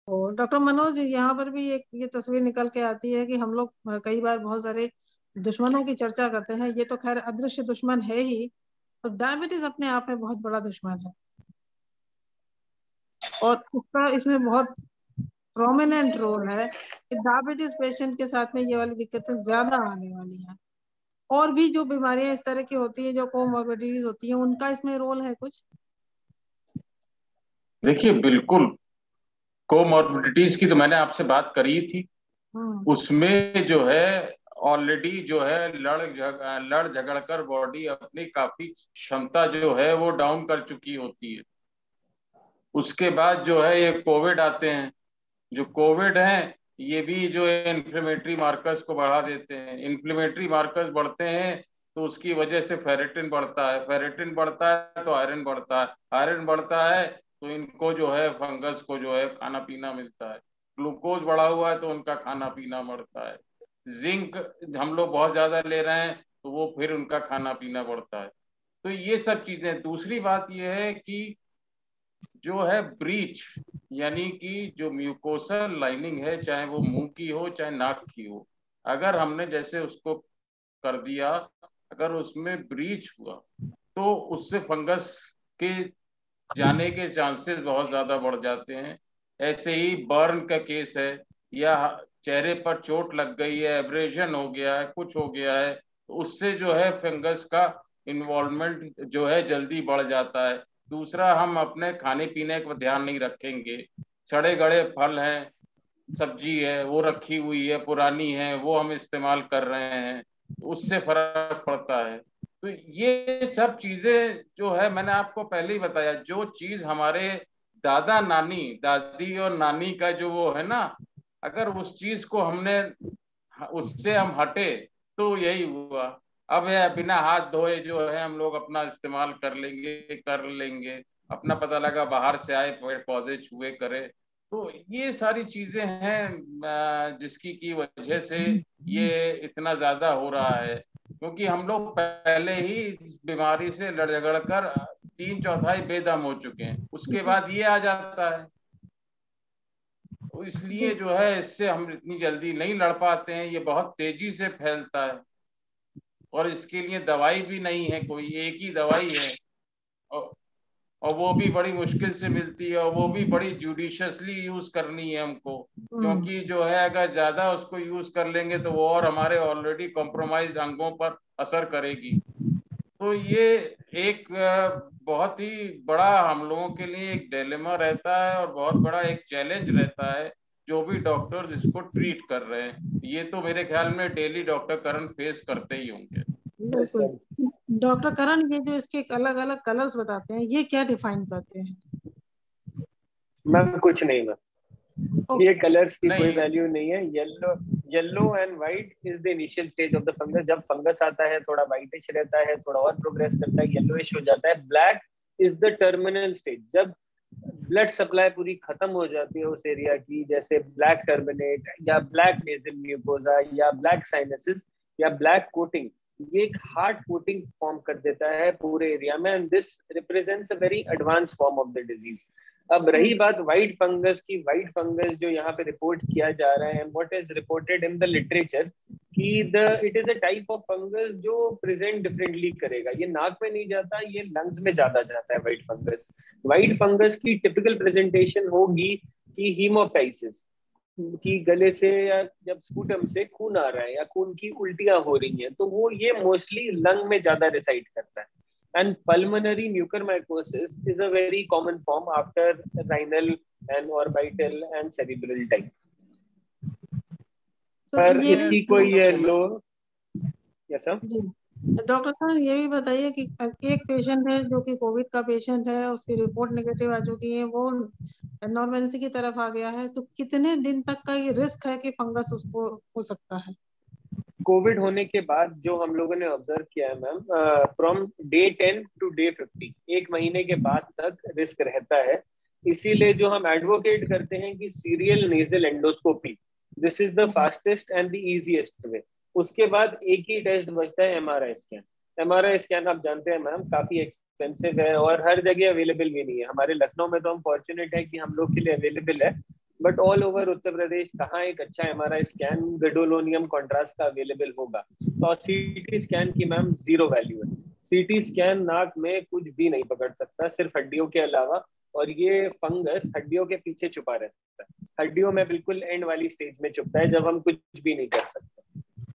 और डॉक्टर मनोज, यहाँ पर भी एक ये तस्वीर निकल के आती है कि हम लोग कई बार बहुत सारे दुश्मनों की चर्चा करते हैं। ये तो खैर अदृश्य दुश्मन है ही, और डायबिटीज अपने आप में बहुत बड़ा दुश्मन है। और उसका इसमें बहुत प्रोमिनेंट रोल है कि डायबिटीज पेशेंट के साथ में ये वाली दिक्कतें ज्यादा आने वाली हैं। और भी जो बीमारियां इस तरह की होती है, जो कोमोर्बिडिटीज होती है, उनका इसमें रोल है कुछ? देखिए, बिल्कुल। कोमॉर्बिडिटीज की तो मैंने आपसे बात करी थी। हम्म। उसमें जो है ऑलरेडी जो है लड़ झगड़ कर बॉडी अपनी काफी क्षमता जो है वो डाउन कर चुकी होती है। उसके बाद जो है ये कोविड आते हैं। जो कोविड हैं, ये भी जो है इन्फ्लेमेटरी मार्कर्स को बढ़ा देते हैं। इन्फ्लेमेटरी मार्कर्स बढ़ते हैं तो उसकी वजह से फेरेटिन बढ़ता है। फेरेटिन बढ़ता है तो आयरन बढ़ता है। आयरन बढ़ता है तो इनको जो है फंगस को जो है खाना पीना मिलता है। ग्लूकोज बढ़ा हुआ है तो उनका खाना पीना बढ़ता है। जिंक हम लोग बहुत ज्यादा ले रहे हैं तो वो फिर उनका खाना पीना बढ़ता है। तो ये सब चीजें। दूसरी बात ये है कि जो है ब्रीच, यानी कि जो म्यूकोसल लाइनिंग है, चाहे वो मुंह की हो चाहे नाक की हो, अगर हमने जैसे उसको कर दिया, अगर उसमें ब्रीच हुआ तो उससे फंगस के जाने के चांसेस बहुत ज्यादा बढ़ जाते हैं। ऐसे ही बर्न का केस है, या चेहरे पर चोट लग गई है, एब्रेजन हो गया है, कुछ हो गया है, तो उससे जो है फंगस का इन्वॉल्वमेंट जो है जल्दी बढ़ जाता है। दूसरा, हम अपने खाने पीने का ध्यान नहीं रखेंगे। सड़े गड़े फल हैं, सब्जी है वो रखी हुई है, पुरानी है, वो हम इस्तेमाल कर रहे हैं, उससे फर्क पड़ता है। तो ये सब चीजें जो है, मैंने आपको पहले ही बताया, जो चीज हमारे दादा नानी दादी और नानी का जो वो है ना, अगर उस चीज को हमने उससे हम हटे तो यही हुआ। अब है बिना हाथ धोए जो है हम लोग अपना इस्तेमाल कर लेंगे। अपना पता लगा बाहर से आए, पेड़ पौधे छुए करे। तो ये सारी चीजें हैं जिसकी की वजह से ये इतना ज्यादा हो रहा है, क्योंकि हम लोग पहले ही इस बीमारी से लड़ झगड़ कर तीन चौथाई बेदम हो चुके हैं, उसके बाद ये आ जाता है। तो इसलिए जो है इससे हम इतनी जल्दी नहीं लड़ पाते हैं, ये बहुत तेजी से फैलता है। और इसके लिए दवाई भी नहीं है, कोई एक ही दवाई है। और, और वो भी बड़ी मुश्किल से मिलती है, और वो भी बड़ी जुडिशियसली यूज करनी है हमको। हम्म। क्योंकि जो है अगर ज्यादा उसको यूज कर लेंगे तो वो और हमारे ऑलरेडी कॉम्प्रोमाइज्ड अंगों पर असर करेगी। तो ये एक बहुत ही बड़ा हम लोगों के लिए एक डिलेमा रहता है, और बहुत बड़ा एक चैलेंज रहता है, जो भी डॉक्टर्स इसको ट्रीट कर रहे हैं। ये तो मेरे ख्याल में डेली डॉक्टर करण फेस करते ही होंगे। बिल्कुल। डॉक्टर करण, ये जो इसके अलग अलग कलर्स बताते हैं, ये क्या डिफाइन करते हैं? मैम कुछ नहीं मैम, ये ओके। कलर्स की कोई नहीं। वैल्यू नहीं है। Yellow yellow and white is the initial stage of the fungus. जब फंगस आता है थोड़ा व्हाइटिश रहता है, थोड़ा और प्रोग्रेस करता है, येलोइश हो जाता है। Black is the terminal stage, जब ब्लड सप्लाई पूरी खत्म हो जाती है उस एरिया की, जैसे ब्लैक टर्मिनेट या ब्लैक नेजल म्यूकोजा या ब्लैक साइनसिस या ब्लैक कोटिंग, ये एक हार्ड कोटिंग फॉर्म कर देता है पूरे एरिया में, and this represents a very advance form of the disease. अब रही बात व्हाइट फंगस की, व्हाइट फंगस जो यहाँ पे रिपोर्ट किया जा रहा है, what is reported in the literature, कि the it is a type of fungus जो प्रेजेंट डिफरेंटली करेगा। ये नाक में नहीं जाता, ये लंग्स में ज्यादा जाता है व्हाइट फंगस। व्हाइट फंगस की टिपिकल प्रेजेंटेशन होगी कि हीमोप्टाइसिस, कि गले से या जब स्पूटम से खून आ रहा है या खून की उल्टियां हो रही हैं, तो वो ये मोस्टली लंग में ज्यादा रिसाइड करता है। And pulmonary mucormycosis is a very common form after renal and orbital and cerebral type. तो पर ये इसकी भी कोई लो, यस सर। जी, डॉक्टर साहब ये भी बताइए कि एक पेशेंट है जो कि कोविड का पेशेंट है, उसकी रिपोर्ट नेगेटिव आ चुकी है, वो नॉर्मेंसी की तरफ आ गया है, तो कितने दिन तक का ये रिस्क है कि फंगस उसको हो सकता है? कोविड होने के बाद जो हम लोगों ने ऑब्जर्व किया है ma'am, from day 10 to day 50, एक महीने के बाद तक रिस्क रहता है। इसीलिए जो हम एडवोकेट करते हैं कि serial nasal endoscopy, this is the fastest and the easiest way. उसके बाद एक ही टेस्ट बचता है, एमआरआई स्कैन। एमआरआई स्कैन आप जानते हैं मैम काफी एक्सपेंसिव है और हर जगह अवेलेबल भी नहीं है। हमारे लखनऊ में तो हम फॉर्चुनेट है कि हम लोग के लिए अवेलेबल है, but all over Uttar Pradesh कहाँ एक अच्छा MRI स्कैन गैडोलोनियम कॉन्ट्रास्ट का अवेलेबल होगा? तो CT स्कैन की मैम 0 वैल्यू है। CT स्कैन नाक में कुछ भी नहीं पकड़ सकता सिर्फ हड्डियों के अलावा, और ये फंगस हड्डियों के पीछे छुपा रहता है, हड्डियों में बिल्कुल एंड वाली स्टेज में छुपता है जब हम कुछ भी नहीं कर सकते।